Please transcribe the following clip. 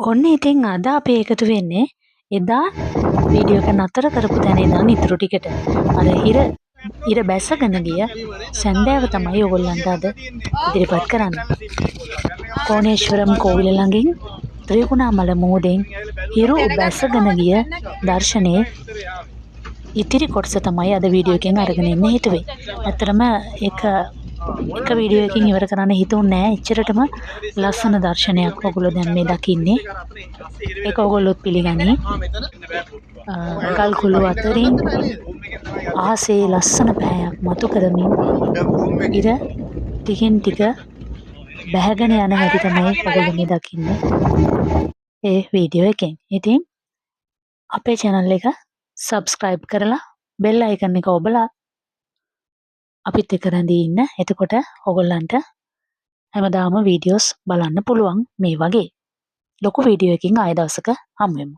ඔන්න ඉතින් අද අපි එකතු වෙන්නේ එදා වීඩියෝ එක නතර කරපු තැන ඉඳන් ඉතුරු ටිකට. අර ඉර බැසගෙන ගිය සැන්දෑව තමයි ඔයගොල්ලන්ට අද ඉදිරිපත් කරන්නේ. කෝණේශ්වරම් කෝවිල ළඟින් ත්‍රිකුණාමල මෝඩෙන් හිරු බැසගෙන ගිය දර්ශනයේ ඉතිරි කොටස තමයි අද වීඩියෝ එකෙන් අරගෙන එන්න හිතුවේ. ඇත්තටම එක වීඩියෝ එකකින් ඉවර කරන්න හිතුන්නේ නැහැ. එච්චරටම ලස්සන දර්ශනයක් ඔයගොල්ලෝ දැන් මේ දකින්නේ. ඒක ඔයගොල්ලොත් පිළිගනි. ගල්කුළු අතරින් ආසේ ලස්සන පෑයක් මතු කරමින් ඉර ටිකින් ටික බැහැගෙන යන හැටි තමයි ඔයගොල්ලෝ මේ දකින්නේ. ඒ වීඩියෝ එකෙන්. ඉතින් අපේ channel එක subscribe කරලා bell icon එක ඔබලා අපිත් එක්ක රැඳී ඉන්න. එතකොට ඔයගොල්ලන්ට හැමදාම වීඩියෝස් බලන්න පුළුවන් මේ වගේ. ලොකු වීඩියෝ එකකින් ආයෙ දවසක හමු වෙමු.